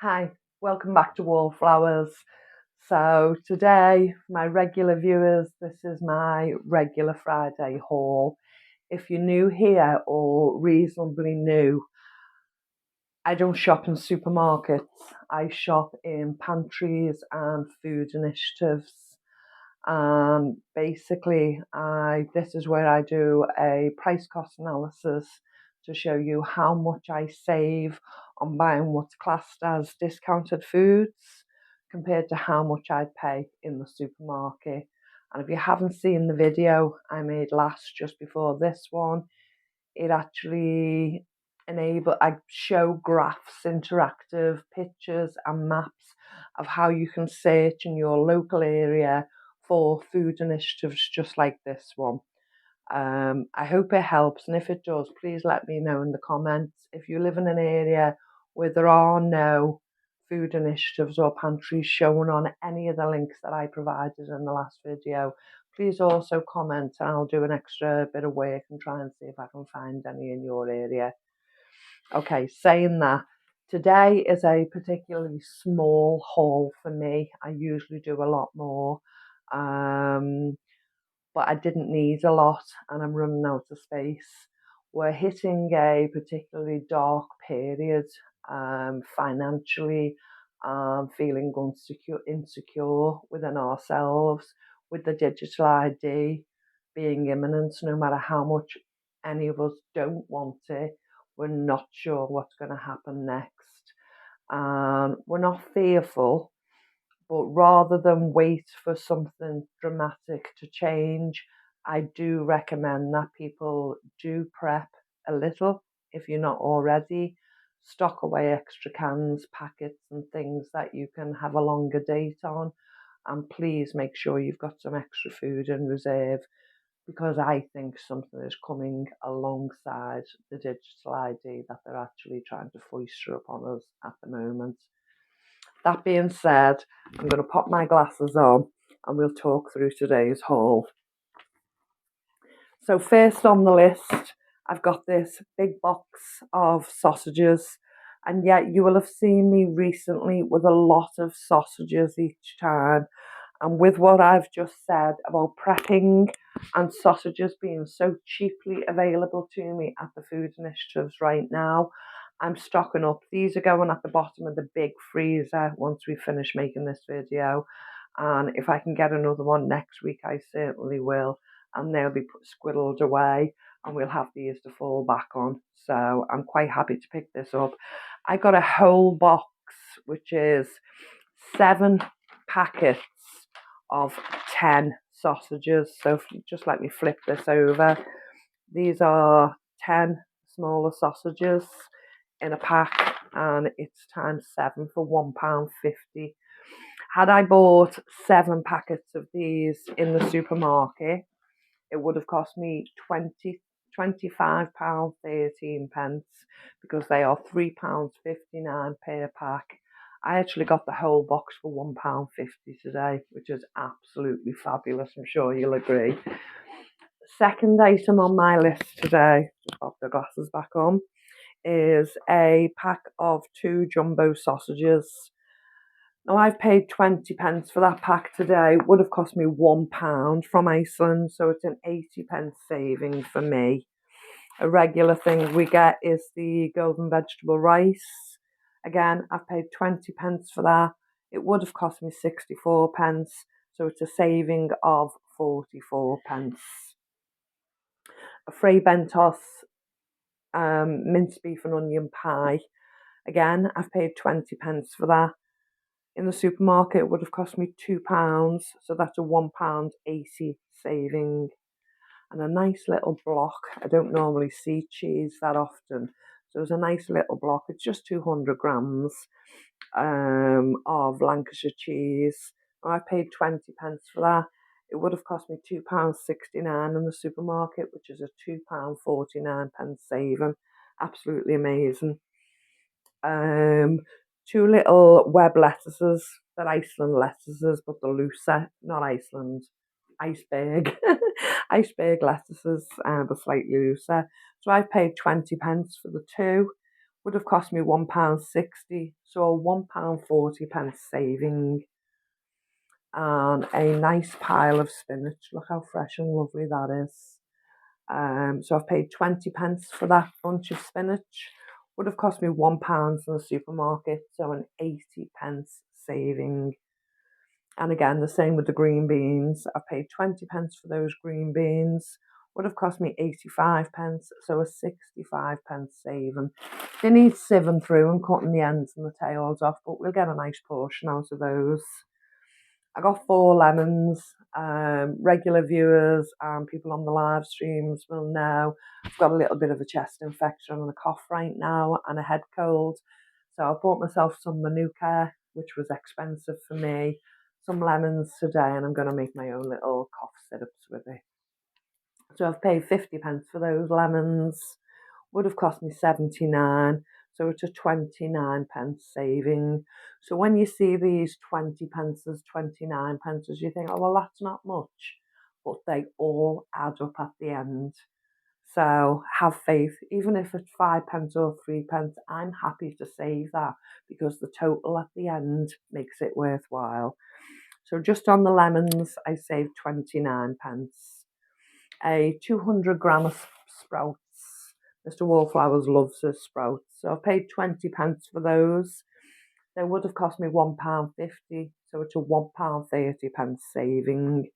Hi, welcome back to Wallflowers. So today, my regular viewers, this is my regular Friday haul. If you're new here or reasonably new, I don't shop in supermarkets. I shop in pantries and food initiatives. Basically, this is where I do a price cost analysis to show you how much I save on buying what's classed as discounted foods compared to how much I pay in the supermarket. And if you haven't seen the video I made last just before this one, it actually I show graphs, interactive pictures and maps of how you can search in your local area for food initiatives just like this one. I hope it helps, and if it does, please let me know in the comments. If you live in an area where there are no food initiatives or pantries shown on any of the links that I provided in the last video, please also comment and I'll do an extra bit of work and try and see if I can find any in your area. Okay, saying that, today is a particularly small haul for me. I usually do a lot more. But I didn't need a lot and I'm running out of space. We're hitting a particularly dark period financially, feeling insecure within ourselves, with the digital ID being imminent. No matter how much any of us don't want it, we're not sure what's going to happen next. We're not fearful, but rather than wait for something dramatic to change, I do recommend that people do prep a little if you're not already. Stock away extra cans, packets, and things that you can have a longer date on. And please make sure you've got some extra food in reserve, because I think something is coming alongside the digital ID that they're actually trying to foist upon us at the moment. That being said, I'm going to pop my glasses on and we'll talk through today's haul. So first on the list, I've got this big box of sausages, and yet you will have seen me recently with a lot of sausages each time. And with what I've just said about prepping and sausages being so cheaply available to me at the food initiatives right now, I'm stocking up. These are going at the bottom of the big freezer once we finish making this video. And if I can get another one next week, I certainly will. And they'll be squiddled away and we'll have these to fall back on. So I'm quite happy to pick this up. I got a whole box, which is 7 packets of 10 sausages. So just let me flip this over. These are 10 smaller sausages in a pack, and it's times 7 for £1.50. Had I bought 7 packets of these in the supermarket, it would have cost me £25.13, because they are £3.59 per pack. I actually got the whole box for £1.50 today, which is absolutely fabulous. I'm sure you'll agree. Second item on my list today, just pop the glasses back on, is a pack of 2 jumbo sausages. Now, I've paid 20p for that pack today. It would have cost me £1 from Iceland, so it's an 80p saving for me. A regular thing we get is the golden vegetable rice. Again, I've paid 20p for that. It would have cost me 64p, so it's a saving of 44p. A Fray Bentos minced beef and onion pie. Again, I've paid 20p for that. In the supermarket, it would have cost me £2, so that's a £1.80 saving. And a nice little block. I don't normally see cheese that often, so it's a nice little block. It's just 200 grams of Lancashire cheese. I paid 20p for that. It would have cost me £2.69 in the supermarket, which is a £2.49 saving. Absolutely amazing. 2 little web lettuces. They're Iceland lettuces, but they're looser. Not Iceland, iceberg. Iceberg lettuces, but slightly looser. So I've paid 20p for the 2, would have cost me £1.60, so a £1.40 saving. And a nice pile of spinach. Look how fresh and lovely that is. So I've paid 20p for that bunch of spinach. Would have cost me £1 in the supermarket, so an 80p saving. And again, the same with the green beans. I've paid 20p for those green beans. Would have cost me 85p, so a 65p saving. They need sieving through and cutting the ends and the tails off, but we'll get a nice portion out of those. I got 4 lemons. Regular viewers and people on the live streams will know I've got a little bit of a chest infection and a cough right now and a head cold. So I bought myself some Manuka, which was expensive for me, some lemons today, and I'm going to make my own little cough syrups with it. So I've paid 50p for those lemons. Would have cost me 79, so it's a 29p saving. So when you see these 20p, 29p, you think, oh well, that's not much, but they all add up at the end. So have faith, even if it's 5p or 3p, I'm happy to save that because the total at the end makes it worthwhile. So just on the lemons, I saved 29p. A 200g of sprouts. Mr. Wallflowers loves his sprouts, so I paid 20p for those. They would have cost me £1.50, so it's a £1.30 saving.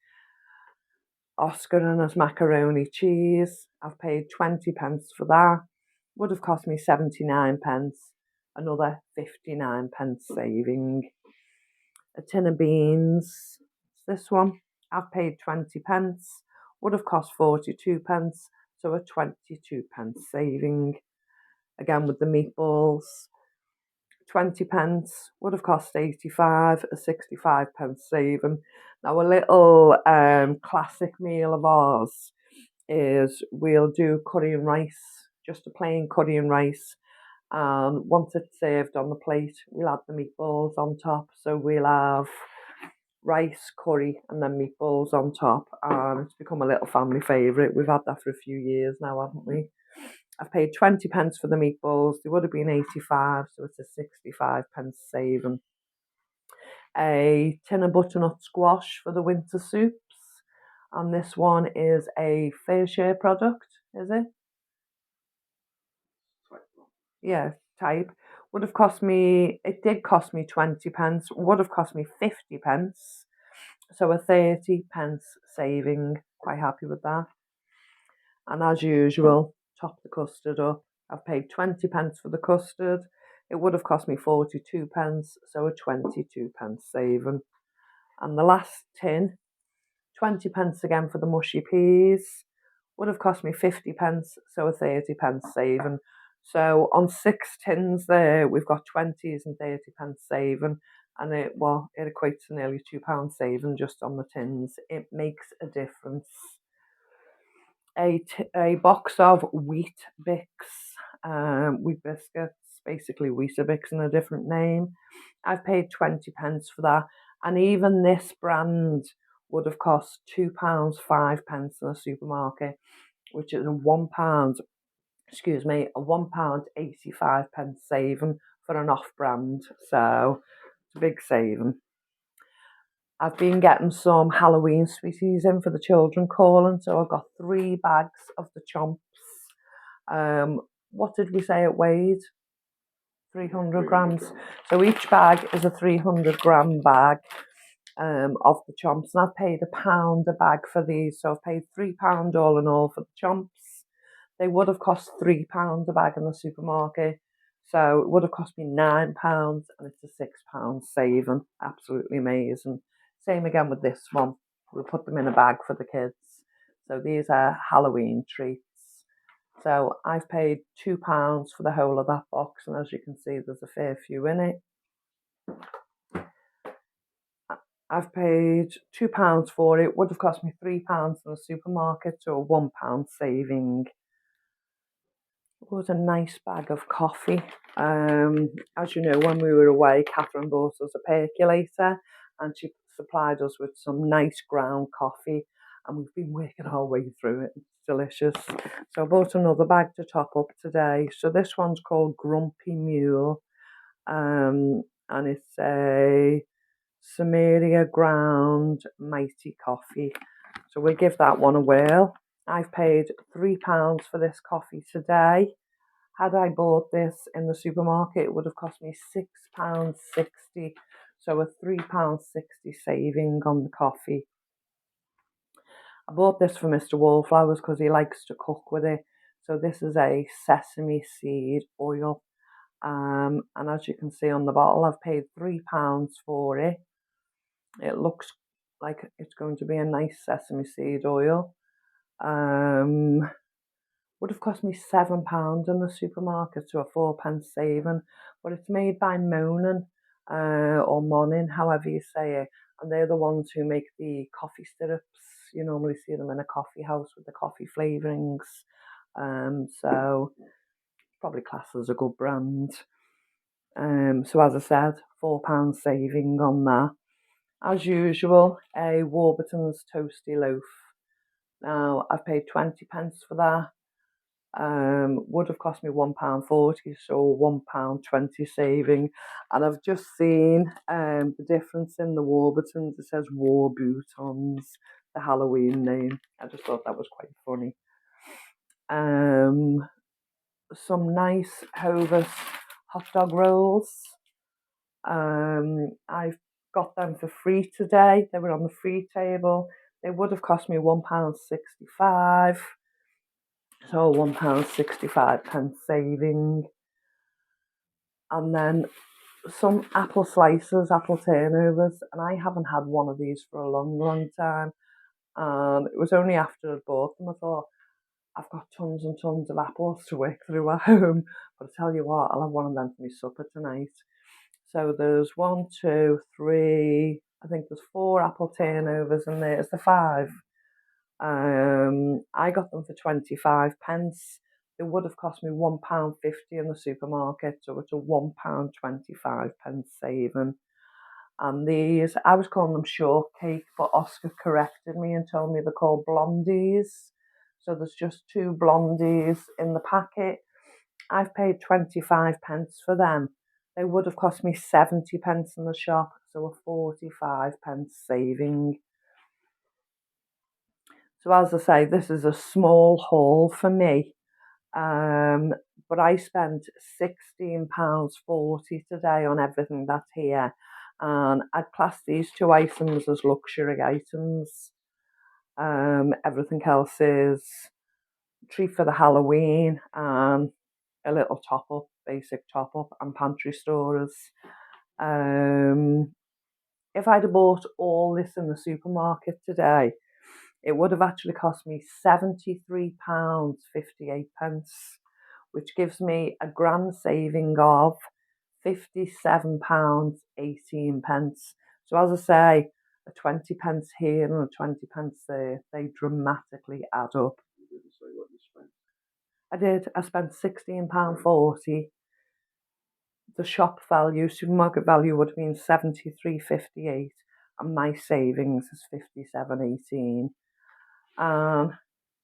Oscar and his macaroni cheese, I've paid 20p for that. Would have cost me 79p, another 59p saving. A tin of beans, this one, I've paid 20p. Would have cost 42p, so a 22p saving. Again with the meatballs, 20p, would have cost 85, a 65p saving. Now a little classic meal of ours is we'll do curry and rice, just a plain curry and rice. And once it's served on the plate, we'll add the meatballs on top. So we'll have rice, curry, and then meatballs on top. And it's become a little family favourite. We've had that for a few years now, haven't we? I've paid 20p for the meatballs. They would have been 85, so it's a 65p saving. A tin of butternut squash for the winter soups. And this one is a Fairshare product, is it? Yeah, type. Would have cost me, it did cost me 20p, would have cost me 50p. So a 30p saving. Quite happy with that. And as usual, top the custard up. I've paid 20p for the custard. It would have cost me 42p, so a 22p saving. And the last tin, 20p again for the mushy peas. Would have cost me 50p, so a 30p saving. So on 6 tins there, we've got 20s and 30p saving. And it equates to nearly £2 saving just on the tins. It makes a difference. A box of wheat bix, wheat biscuits, basically Weetabix in a different name. I've paid 20p for that, and even this brand would have cost £2, 5p in a supermarket, which is a £1, a £1.85 saving for an off-brand. So it's a big saving. I've been getting some Halloween sweeties in for the children calling, so I've got 3 bags of the Chomps. What did we say it weighed? 300 grams. So each bag is a 300g bag of the Chomps, and I've paid £1 a bag for these, so I've paid £3 all in all for the Chomps. They would have cost £3 a bag in the supermarket, so it would have cost me £9, and it's a £6 saving. Absolutely amazing. Same again with this one. We'll put them in a bag for the kids. So these are Halloween treats. So I've paid £2 for the whole of that box, and as you can see, there's a fair few in it. I've paid £2 for it. Would have cost me £3 in the supermarket, so a £1 saving. It was a nice bag of coffee. As you know, when we were away, Catherine bought us a percolator, and she supplied us with some nice ground coffee, and we've been working our way through it. delicious. So I bought another bag to top up today. So this one's called Grumpy Mule. And it's a Samaria ground mighty coffee. So we'll give that one a whirl. I've paid £3 for this coffee today. Had I bought this in the supermarket, it would have cost me £6.60. So a £3.60 saving on the coffee. I bought this for Mr. Wallflowers because he likes to cook with it. So this is a sesame seed oil. And as you can see on the bottle, I've paid £3 for it. It looks like it's going to be a nice sesame seed oil. Would have cost me £7 in the supermarket, so a 4p saving. But it's made by Monin or Monin, however you say it. And they're the ones who make the coffee syrups. You normally see them in a coffee house with the coffee flavourings. So probably classed as a good brand. So as I said, £4 saving on that. As usual, a Warburton's toasty loaf. Now I've paid 20p for that. Would have cost me £1.40, so £1.20 saving. And I've just seen the difference in the Warburtons. It says Warburtons, the Halloween name. I just thought that was quite funny. Some nice Hovis hot dog rolls. I've got them for free today. They were on the free table. They would have cost me £1.65. So £1.65 saving. And then some apple slices, apple turnovers. And I haven't had one of these for a long time. It was only after I bought them I thought, I've got tons and tons of apples to work through at home. But I tell you what, I'll have one of them for my supper tonight. So there's 1, 2, 3, I think there's 4 apple turnovers and there's the 5. I got them for 25p. It would have cost me £1.50 in the supermarket, so it's a £1.25 saving. And these, I was calling them shortcake, but Oscar corrected me and told me they're called blondies. So there's just 2 blondies in the packet. I've paid 25p for them. They would have cost me 70p in the shop, so a 45p saving. So as I say, this is a small haul for me. But I spent £16.40 today on everything that's here. And I'd class these 2 items as luxury items. Everything else is treat for the Halloween and a little top up, basic top up and pantry storers. If I'd have bought all this in the supermarket today, it would have actually cost me £73.58, which gives me a grand saving of £57.18. So as I say, a 20p here and a 20p there, they dramatically add up. You didn't say what you spent. I did. I spent £16.40. The shop value, supermarket value would have been £73.58, and my savings is £57.18.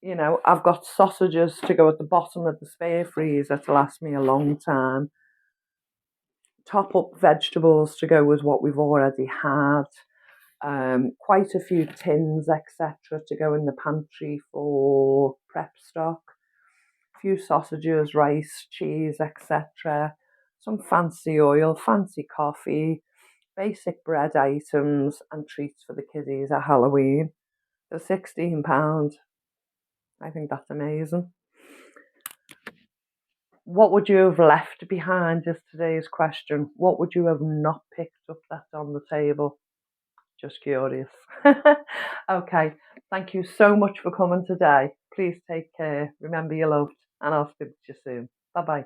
You know, I've got sausages to go at the bottom of the spare freezer to last me a long time. Top up vegetables to go with what we've already had. Quite a few tins, etc., to go in the pantry for prep stock. A few sausages, rice, cheese, etc. Some fancy oil, fancy coffee, basic bread items, and treats for the kiddies at Halloween. For £16. I think that's amazing. What would you have left behind is today's question. What would you have not picked up that's on the table? Just curious. Okay, thank you so much for coming today. Please take care. Remember you're loved, and I'll speak to you soon. Bye-bye.